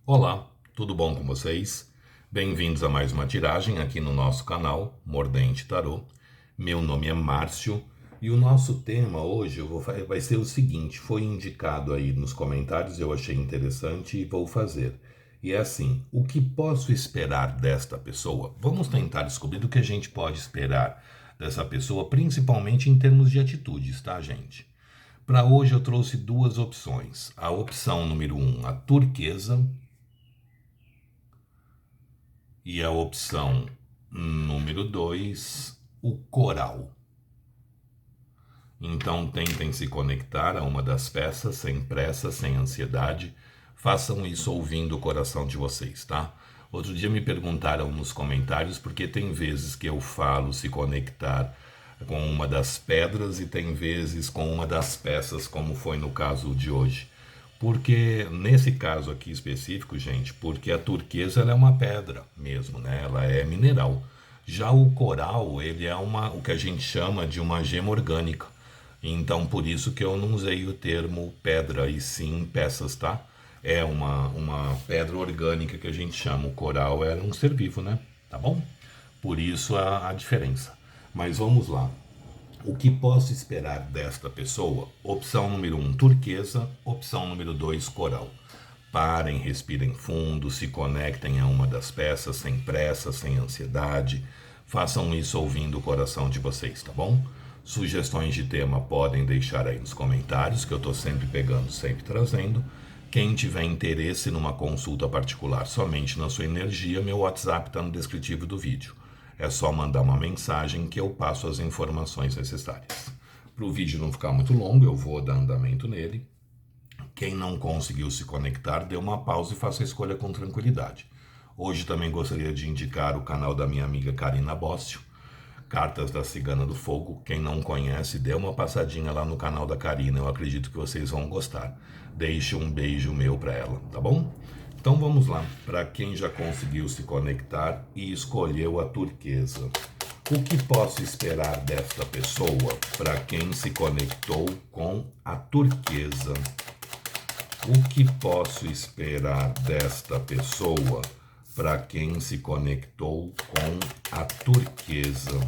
Olá, tudo bom com vocês? Bem-vindos a mais uma tiragem aqui no nosso canal Mordente Tarô. Meu nome é Márcio e o nosso tema hoje vai ser o seguinte: foi indicado aí nos comentários, eu achei interessante e vou fazer. E é assim: o que posso esperar desta pessoa? Vamos tentar descobrir o que a gente pode esperar dessa pessoa, principalmente em termos de atitudes, tá, gente? Para hoje eu trouxe duas opções. A opção número um, a turquesa, e a opção número 2, o coral. Então tentem se conectar a uma das peças sem pressa, sem ansiedade. Façam isso ouvindo o coração de vocês, tá? Outro dia me perguntaram nos comentários porque tem vezes que eu falo se conectar com uma das pedras e tem vezes com uma das peças, como foi no caso de hoje. Porque nesse caso aqui específico, gente, porque a turquesa ela é uma pedra mesmo, né? Ela é mineral. Já o coral, ele é o que a gente chama de uma gema orgânica. Então, por isso que eu não usei o termo pedra e sim peças, tá? É uma pedra orgânica que a gente chama. O coral é um ser vivo, né? Tá bom? Por isso a diferença. Mas vamos lá. O que posso esperar desta pessoa? Opção número um, turquesa. Opção número 2, coral. Parem, respirem fundo, se conectem a uma das peças sem pressa, sem ansiedade. Façam isso ouvindo o coração de vocês, tá bom? Sugestões de tema podem deixar aí nos comentários, que eu estou sempre pegando, sempre trazendo. Quem tiver interesse numa consulta particular somente na sua energia, meu WhatsApp está no descritivo do vídeo. É só mandar uma mensagem que eu passo as informações necessárias. Para o vídeo não ficar muito longo, eu vou dar andamento nele. Quem não conseguiu se conectar, dê uma pausa e faça a escolha com tranquilidade. Hoje também gostaria de indicar o canal da minha amiga Karina Bócio, Cartas da Cigana do Fogo. Quem não conhece, dê uma passadinha lá no canal da Karina, eu acredito que vocês vão gostar. Deixe um beijo meu para ela, tá bom? Então vamos lá, para quem já conseguiu se conectar e escolheu a turquesa. O que posso esperar desta pessoa para quem se conectou com a turquesa? O que posso esperar desta pessoa para quem se conectou com a turquesa?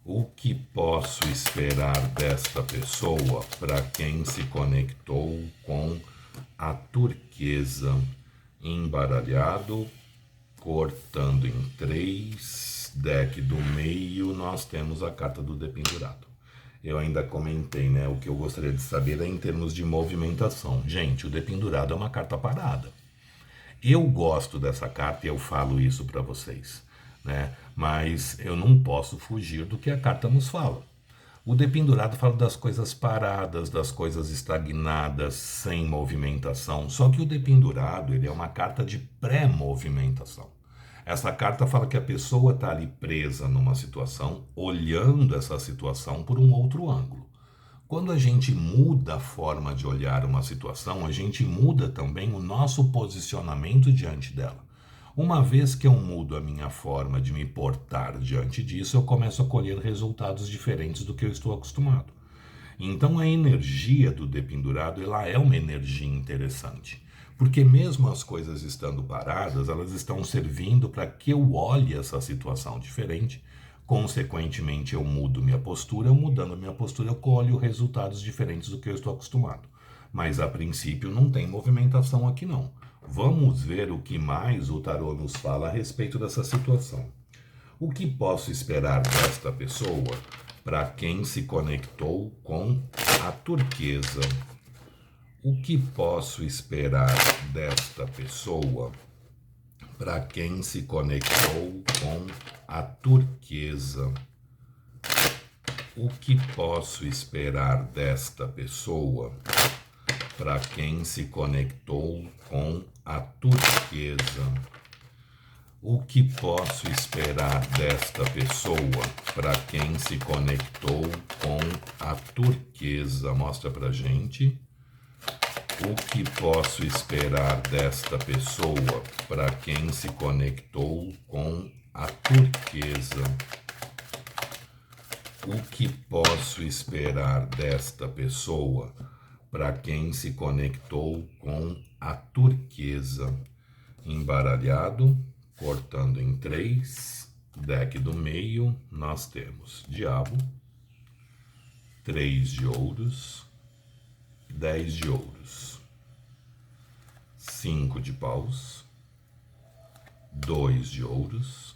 O que posso esperar desta pessoa para quem se conectou com a turquesa? Embaralhado, cortando em três, deck do meio, nós temos a carta do dependurado. Eu ainda comentei, né? O que eu gostaria de saber é em termos de movimentação. Gente, o dependurado é uma carta parada. Eu gosto dessa carta e eu falo isso para vocês, né? Mas eu não posso fugir do que a carta nos fala. O dependurado fala das coisas paradas, das coisas estagnadas, sem movimentação. Só que o dependurado, ele é uma carta de pré-movimentação. Essa carta fala que a pessoa está ali presa numa situação, olhando essa situação por um outro ângulo. Quando a gente muda a forma de olhar uma situação, a gente muda também o nosso posicionamento diante dela. Uma vez que eu mudo a minha forma de me portar diante disso, eu começo a colher resultados diferentes do que eu estou acostumado. Então a energia do dependurado, ela é uma energia interessante. Porque mesmo as coisas estando paradas, elas estão servindo para que eu olhe essa situação diferente. Consequentemente, eu mudo minha postura. Eu mudando a minha postura, eu colho resultados diferentes do que eu estou acostumado. Mas a princípio não tem movimentação aqui não. Vamos ver o que mais o tarô nos fala a respeito dessa situação. O que posso esperar desta pessoa para quem se conectou com a turquesa? O que posso esperar desta pessoa para quem se conectou com a turquesa? O que posso esperar desta pessoa para quem se conectou com a turquesa? O que posso esperar desta pessoa para quem se conectou com a turquesa? Mostra pra gente. O que posso esperar desta pessoa para quem se conectou com a turquesa? O que posso esperar desta pessoa para quem se conectou com a turquesa. Embaralhado, cortando em 3, deck do meio, nós temos diabo, 3 de ouros, 10 de ouros, 5 de paus, 2 de ouros,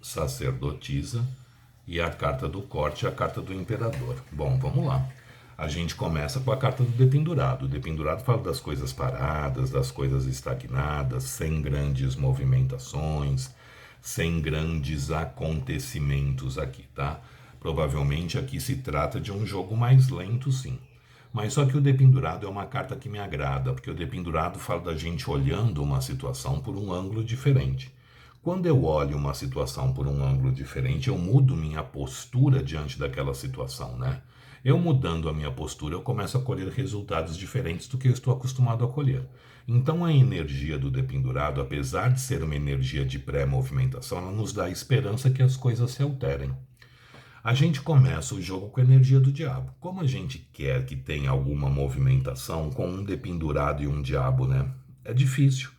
sacerdotisa e a carta do corte, a carta do imperador. Bom, vamos lá. A gente começa com a carta do dependurado. O dependurado fala das coisas paradas, das coisas estagnadas, sem grandes movimentações, sem grandes acontecimentos aqui, tá? Provavelmente aqui se trata de um jogo mais lento, sim. Mas só que o dependurado é uma carta que me agrada, porque o dependurado fala da gente olhando uma situação por um ângulo diferente. Quando eu olho uma situação por um ângulo diferente, eu mudo minha postura diante daquela situação, né? Eu mudando a minha postura, eu começo a colher resultados diferentes do que eu estou acostumado a colher. Então a energia do dependurado, apesar de ser uma energia de pré-movimentação, ela nos dá a esperança que as coisas se alterem. A gente começa o jogo com a energia do diabo. Como a gente quer que tenha alguma movimentação com um dependurado e um diabo, né? É difícil,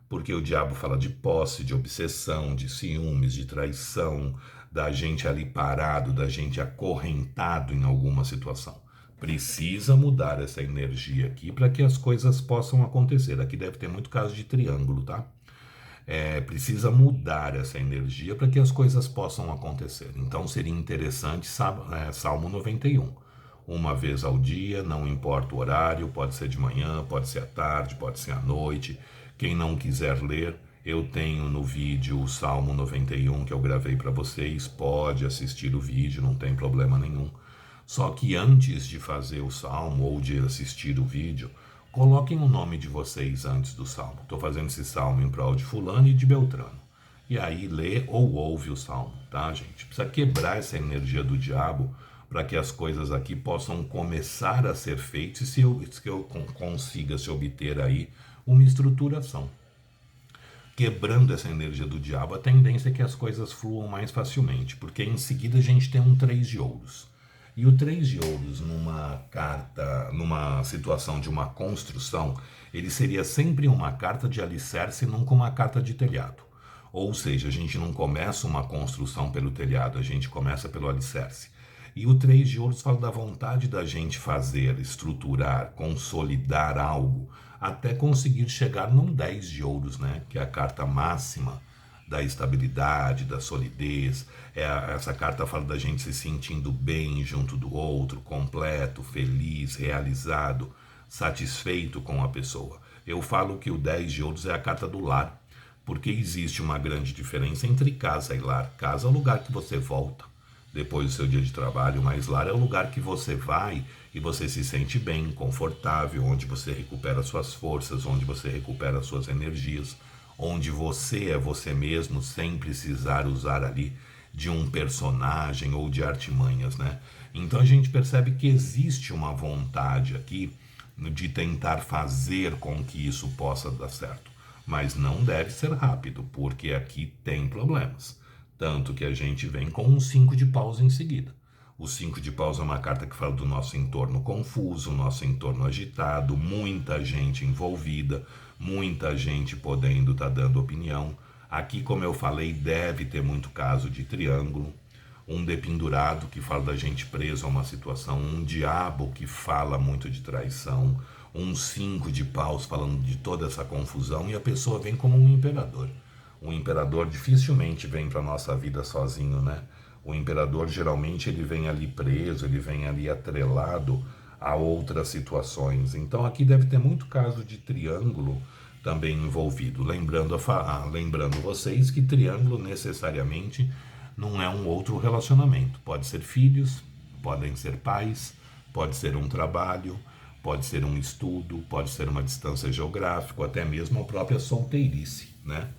porque o diabo fala de posse, de obsessão, de ciúmes, de traição, da gente ali parado, da gente acorrentado em alguma situação. Precisa mudar essa energia aqui para que as coisas possam acontecer. Aqui deve ter muito caso de triângulo, tá? Precisa mudar essa energia para que as coisas possam acontecer. Então seria interessante Salmo 91. Uma vez ao dia, não importa o horário, pode ser de manhã, pode ser à tarde, pode ser à noite. Quem não quiser ler, eu tenho no vídeo o Salmo 91 que eu gravei para vocês, pode assistir o vídeo, não tem problema nenhum. Só que antes de fazer o Salmo ou de assistir o vídeo, coloquem o nome de vocês antes do Salmo. Estou fazendo esse Salmo em prol de fulano e de Beltrano. E aí lê ou ouve o Salmo, tá, gente? Precisa quebrar essa energia do diabo para que as coisas aqui possam começar a ser feitas e se eu consiga se obter aí uma estruturação. Quebrando essa energia do diabo, a tendência é que as coisas fluam mais facilmente, porque em seguida a gente tem um 3 de ouros. E o 3 de ouros numa carta, numa situação de uma construção, ele seria sempre uma carta de alicerce e nunca uma carta de telhado. Ou seja, a gente não começa uma construção pelo telhado, a gente começa pelo alicerce. E o 3 de ouros fala da vontade da gente fazer, estruturar, consolidar algo, até conseguir chegar num 10 de ouros, né? Que é a carta máxima da estabilidade, da solidez. Essa carta fala da gente se sentindo bem junto do outro, completo, feliz, realizado, satisfeito com a pessoa. Eu falo que o 10 de ouros é a carta do lar, porque existe uma grande diferença entre casa e lar. Casa é o lugar que você volta depois do seu dia de trabalho, mas lar é o lugar que você vai e você se sente bem, confortável, onde você recupera suas forças, onde você recupera suas energias, onde você é você mesmo sem precisar usar ali de um personagem ou de artimanhas, né? Então a gente percebe que existe uma vontade aqui de tentar fazer com que isso possa dar certo, mas não deve ser rápido, porque aqui tem problemas. Tanto que a gente vem com um 5 de paus em seguida. O 5 de paus é uma carta que fala do nosso entorno confuso, nosso entorno agitado, muita gente envolvida, muita gente podendo estar dando opinião. Aqui, como eu falei, deve ter muito caso de triângulo, um dependurado que fala da gente preso a uma situação, um diabo que fala muito de traição, um 5 de paus falando de toda essa confusão, e a pessoa vem como um imperador. O imperador dificilmente vem para a nossa vida sozinho, né? O imperador geralmente ele vem ali preso, ele vem ali atrelado a outras situações. Então aqui deve ter muito caso de triângulo também envolvido. Lembrando vocês que triângulo necessariamente não é um outro relacionamento. Pode ser filhos, podem ser pais, pode ser um trabalho, pode ser um estudo, pode ser uma distância geográfica, até mesmo a própria solteirice, né?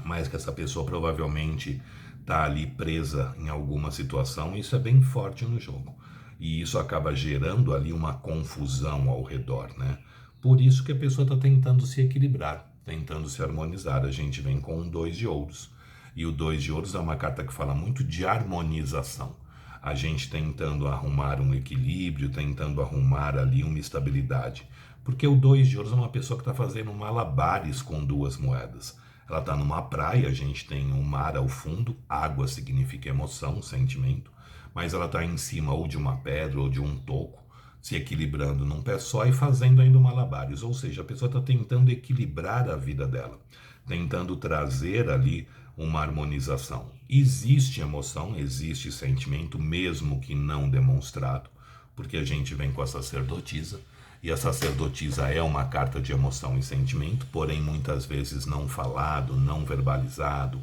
Mas que essa pessoa provavelmente está ali presa em alguma situação, isso é bem forte no jogo. E isso acaba gerando ali uma confusão ao redor, né? Por isso que a pessoa está tentando se equilibrar, tentando se harmonizar. A gente vem com um 2 de ouros. E o 2 de ouros é uma carta que fala muito de harmonização. a gente tentando arrumar um equilíbrio, tentando arrumar ali uma estabilidade. Porque o 2 de ouros é uma pessoa que está fazendo malabares com duas moedas. Ela está numa praia, a gente tem um mar ao fundo, água significa emoção, sentimento, mas ela está em cima ou de uma pedra ou de um toco, se equilibrando num pé só e fazendo ainda malabares. Ou seja, a pessoa está tentando equilibrar a vida dela, tentando trazer ali uma harmonização. Existe emoção, existe sentimento, mesmo que não demonstrado, porque a gente vem com a sacerdotisa, e a sacerdotisa é uma carta de emoção e sentimento, porém muitas vezes não falado, não verbalizado,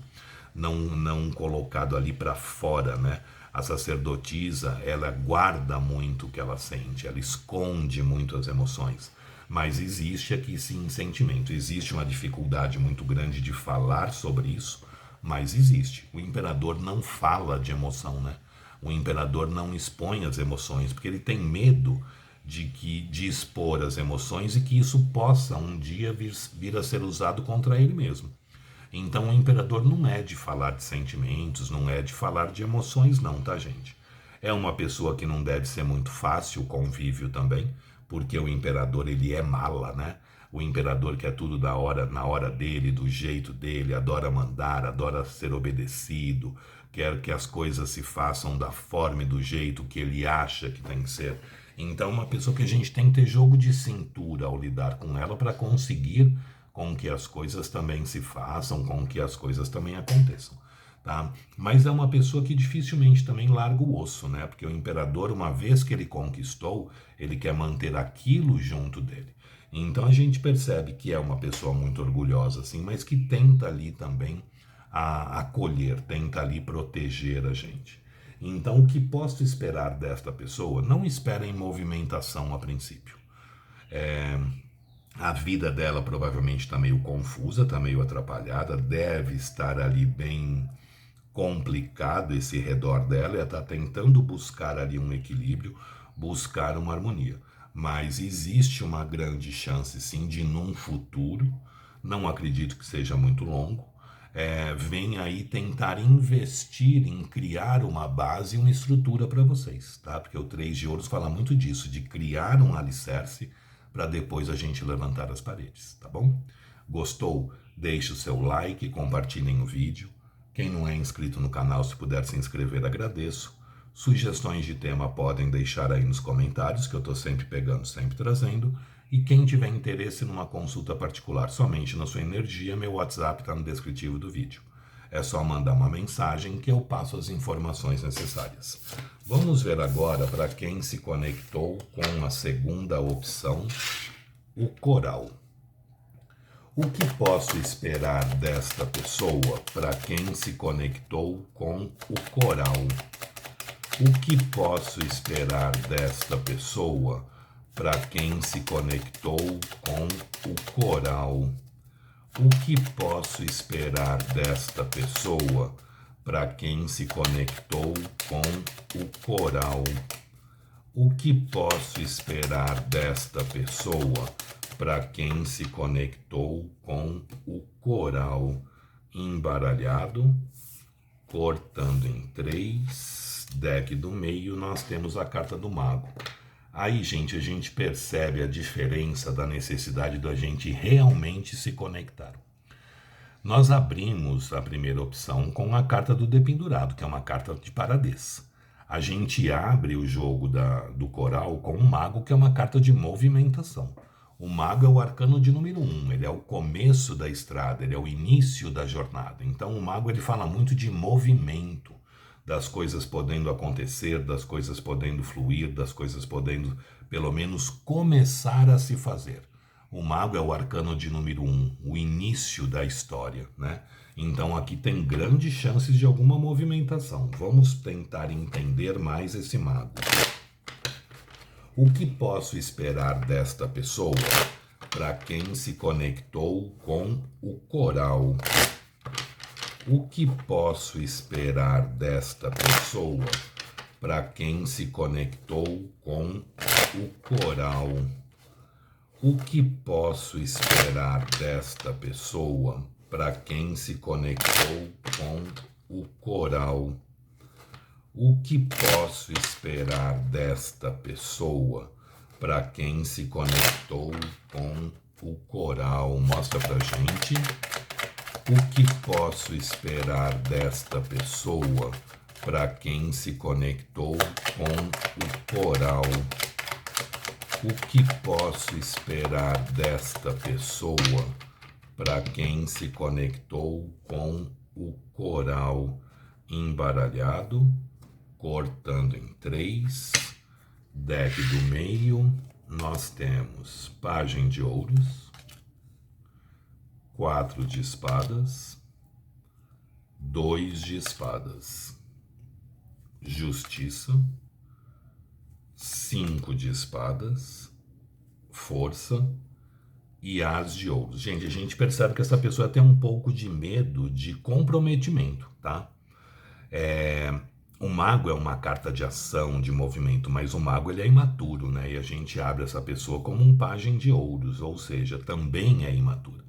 não colocado ali para fora, né? A sacerdotisa, ela guarda muito o que ela sente, ela esconde muito as emoções. Mas existe aqui sim sentimento, existe uma dificuldade muito grande de falar sobre isso, mas existe. O imperador não fala de emoção, né? O imperador não expõe as emoções, porque ele tem medo de expor as emoções e que isso possa um dia vir a ser usado contra ele mesmo. Então o imperador não é de falar de sentimentos, não é de falar de emoções não, tá, gente? É uma pessoa que não deve ser muito fácil o convívio também, porque o imperador ele é mala, né? O imperador quer tudo na hora dele, do jeito dele, adora mandar, adora ser obedecido, quer que as coisas se façam da forma e do jeito que ele acha que tem que ser. Então, uma pessoa que a gente tem que ter jogo de cintura ao lidar com ela para conseguir com que as coisas também se façam, com que as coisas também aconteçam. Tá? Mas é uma pessoa que dificilmente também larga o osso, né? Porque o imperador, uma vez que ele conquistou, ele quer manter aquilo junto dele. Então a gente percebe que é uma pessoa muito orgulhosa, assim, mas que tenta ali também acolher, tenta ali proteger a gente. Então o que posso esperar desta pessoa? Não espera em movimentação a princípio. A vida dela provavelmente está meio confusa, está meio atrapalhada, deve estar ali bem complicado esse redor dela, ela está tentando buscar ali um equilíbrio, buscar uma harmonia. Mas existe uma grande chance, sim, de num futuro, não acredito que seja muito longo, vem aí tentar investir em criar uma base e uma estrutura para vocês, tá? Porque o 3 de ouros fala muito disso, de criar um alicerce para depois a gente levantar as paredes, tá bom? Gostou? Deixe o seu like, compartilhem o vídeo. Quem não é inscrito no canal, se puder se inscrever, agradeço. Sugestões de tema podem deixar aí nos comentários, que eu estou sempre pegando, sempre trazendo. E quem tiver interesse numa consulta particular somente na sua energia, meu WhatsApp está no descritivo do vídeo. É só mandar uma mensagem que eu passo as informações necessárias. Vamos ver agora para quem se conectou com a segunda opção, o coral. O que posso esperar desta pessoa para quem se conectou com o coral? O que posso esperar desta pessoa para quem se conectou com o coral? O que posso esperar desta pessoa para quem se conectou com o coral? O que posso esperar desta pessoa para quem se conectou com o coral? Embaralhado, cortando em 3, deck do meio, nós temos a carta do mago. Aí, gente, a gente percebe a diferença da necessidade da gente realmente se conectar. Nós abrimos a primeira opção com a carta do dependurado, que é uma carta de paradez. A gente abre o jogo do coral com o mago, que é uma carta de movimentação. O mago é o arcano de número 1, ele é o começo da estrada, ele é o início da jornada. Então o mago ele fala muito de movimento, das coisas podendo acontecer, das coisas podendo fluir, das coisas podendo pelo menos começar a se fazer. O mago é o arcano de número 1, o início da história, né? Então aqui tem grandes chances de alguma movimentação. Vamos tentar entender mais esse mago. O que posso esperar desta pessoa para quem se conectou com o coral? O que posso esperar desta pessoa para quem se conectou com o coral? O que posso esperar desta pessoa para quem se conectou com o coral? O que posso esperar desta pessoa para quem se conectou com o coral? Mostra pra gente. O que posso esperar desta pessoa para quem se conectou com o coral? O que posso esperar desta pessoa para quem se conectou com o coral? Embaralhado, cortando em 3, deck do meio, nós temos pajem de ouros, 4 de espadas, 2 de espadas, justiça, 5 de espadas, força e as de ouros. Gente, a gente percebe que essa pessoa tem um pouco de medo de comprometimento, tá? O mago é uma carta de ação, de movimento, mas o mago ele é imaturo, né? E a gente abre essa pessoa como um pajem de ouros, ou seja, também é imatura.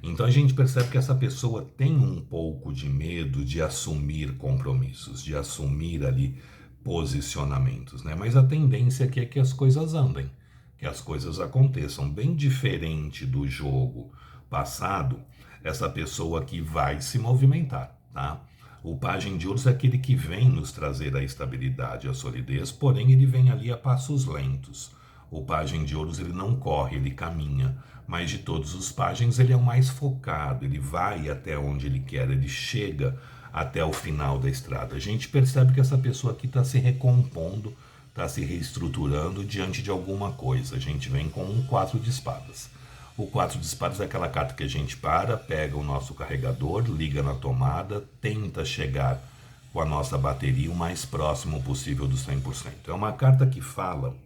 Então a gente percebe que essa pessoa tem um pouco de medo de assumir compromissos, de assumir ali posicionamentos, né? Mas a tendência aqui é que as coisas andem, que as coisas aconteçam. Bem diferente do jogo passado, essa pessoa aqui vai se movimentar, tá? O pajem de ouros é aquele que vem nos trazer a estabilidade, a solidez, porém ele vem ali a passos lentos. O pajem de ouros ele não corre, ele caminha, mas de todos os pajens ele é o mais focado, ele vai até onde ele quer, ele chega até o final da estrada. A gente percebe que essa pessoa aqui está se recompondo, está se reestruturando diante de alguma coisa. A gente vem com um 4 de espadas. O 4 de espadas é aquela carta que a gente pega o nosso carregador, liga na tomada, tenta chegar com a nossa bateria o mais próximo possível do 100%. É uma carta que fala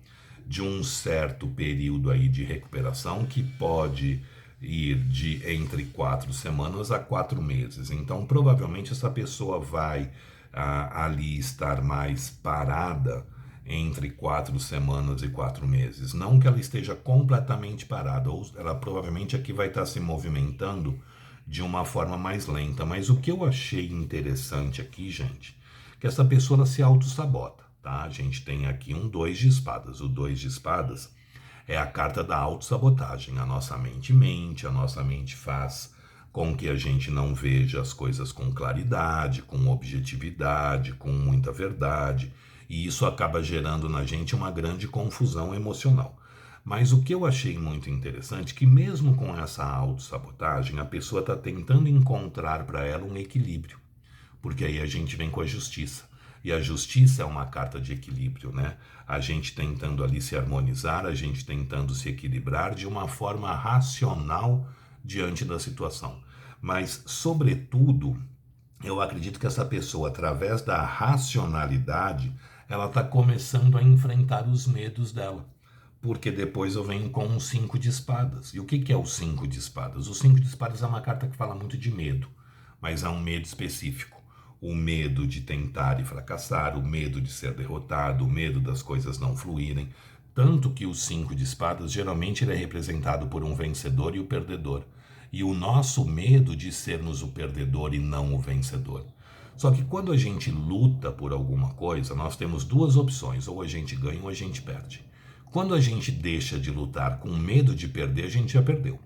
de um certo período aí de recuperação que pode ir de entre 4 semanas a 4 meses. Então, provavelmente essa pessoa vai ali estar mais parada entre 4 semanas e 4 meses. Não que ela esteja completamente parada, ou ela provavelmente aqui vai estar se movimentando de uma forma mais lenta. Mas o que eu achei interessante aqui, gente, que essa pessoa ela se auto-sabota, tá? A gente tem aqui um 2 de espadas. O 2 de espadas é a carta da autossabotagem. A nossa mente mente, a nossa mente faz com que a gente não veja as coisas com claridade, com objetividade, com muita verdade. E isso acaba gerando na gente uma grande confusão emocional. Mas o que eu achei muito interessante é que mesmo com essa autossabotagem, a pessoa está tentando encontrar para ela um equilíbrio. Porque aí a gente vem com a justiça. E a justiça é uma carta de equilíbrio, né? A gente tentando ali se harmonizar, a gente tentando se equilibrar de uma forma racional diante da situação. Mas, sobretudo, eu acredito que essa pessoa, através da racionalidade, ela está começando a enfrentar os medos dela. Porque depois eu venho com um 5 de espadas. E o que é o 5 de espadas? O 5 de espadas é uma carta que fala muito de medo, mas é um medo específico. O medo de tentar e fracassar, o medo de ser derrotado, o medo das coisas não fluírem. Tanto que o 5 de espadas, geralmente ele é representado por um vencedor e o perdedor. E o nosso medo de sermos o perdedor e não o vencedor. Só que quando a gente luta por alguma coisa, nós temos duas opções, ou a gente ganha ou a gente perde. Quando a gente deixa de lutar com medo de perder, a gente já perdeu.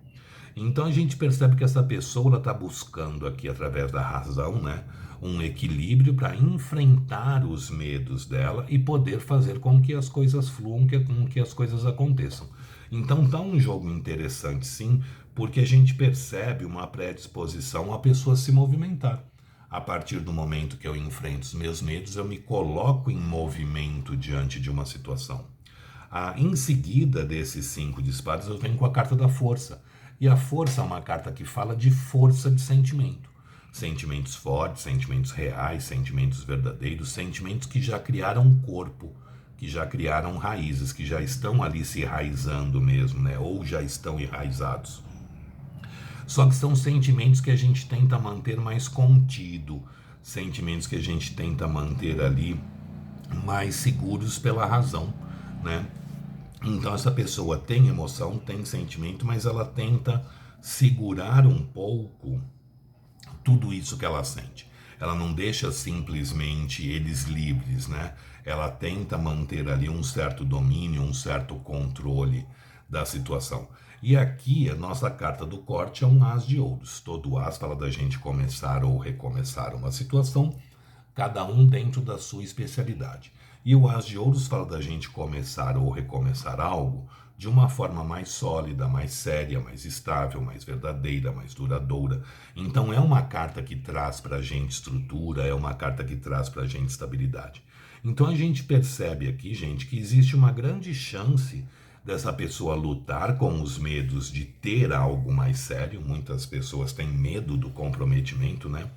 Então a gente percebe que essa pessoa está buscando aqui, através da razão, né, um equilíbrio para enfrentar os medos dela e poder fazer com que as coisas fluam, com que as coisas aconteçam. Então tá um jogo interessante, sim, porque a gente percebe uma predisposição a pessoa se movimentar. A partir do momento que eu enfrento os meus medos, eu me coloco em movimento diante de uma situação. Em seguida desses 5 de espadas, eu venho com a carta da força. E a força é uma carta que fala de força de sentimento. Sentimentos fortes, sentimentos reais, sentimentos verdadeiros, sentimentos que já criaram corpo, que já criaram raízes, que já estão ali se enraizando mesmo, né? Ou já estão enraizados. Só que são sentimentos que a gente tenta manter mais contido, sentimentos que a gente tenta manter ali mais seguros pela razão, né? Então essa pessoa tem emoção, tem sentimento, mas ela tenta segurar um pouco tudo isso que ela sente. ela não deixa simplesmente eles livres, né? Ela tenta manter ali um certo domínio, um certo controle da situação. E aqui a nossa carta do corte é um as de ouros. Todo as fala da gente começar ou recomeçar uma situação, cada um dentro da sua especialidade. E o as de ouros fala da gente começar ou recomeçar algo de uma forma mais sólida, mais séria, mais estável, mais verdadeira, mais duradoura. Então é uma carta que traz para a gente estrutura, é uma carta que traz para a gente estabilidade. Então a gente percebe aqui, gente, que existe uma grande chance dessa pessoa lutar com os medos de ter algo mais sério. Muitas pessoas têm medo do comprometimento, né?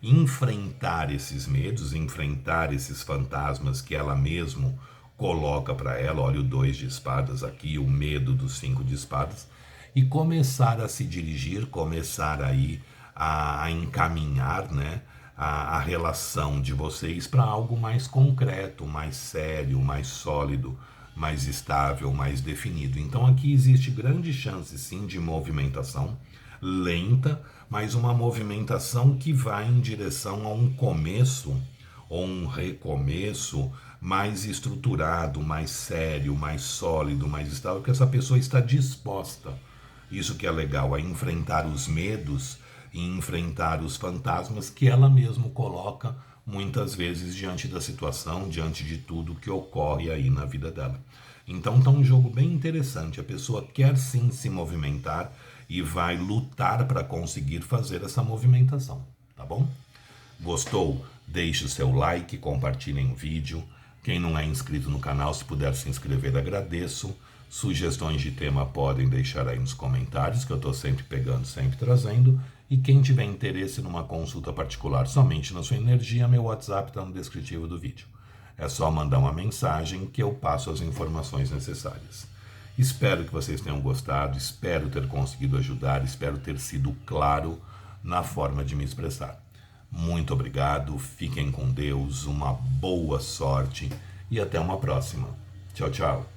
Enfrentar esses medos, enfrentar esses fantasmas que ela mesmo coloca para ela. Olha o 2 de espadas aqui, o medo do 5 de espadas, e começar a se dirigir, começar aí a encaminhar, né, a relação de vocês para algo mais concreto, mais sério, mais sólido, mais estável, mais definido. Então aqui existe grande chance sim de movimentação lenta, mas uma movimentação que vai em direção a um começo ou um recomeço mais estruturado, mais sério, mais sólido, mais estável, porque essa pessoa está disposta, isso que é legal, a enfrentar os medos e enfrentar os fantasmas que ela mesma coloca muitas vezes diante da situação, diante de tudo que ocorre aí na vida dela. Então tá um jogo bem interessante, a pessoa quer sim se movimentar e vai lutar para conseguir fazer essa movimentação, tá bom? Gostou? Deixe o seu like, compartilhem o vídeo. Quem não é inscrito no canal, se puder se inscrever, agradeço. Sugestões de tema podem deixar aí nos comentários, que eu estou sempre pegando, sempre trazendo. E quem tiver interesse numa consulta particular somente na sua energia, meu WhatsApp está no descritivo do vídeo. É só mandar uma mensagem que eu passo as informações necessárias. Espero que vocês tenham gostado, espero ter conseguido ajudar, espero ter sido claro na forma de me expressar. Muito obrigado, fiquem com Deus, uma boa sorte e até uma próxima. Tchau, tchau.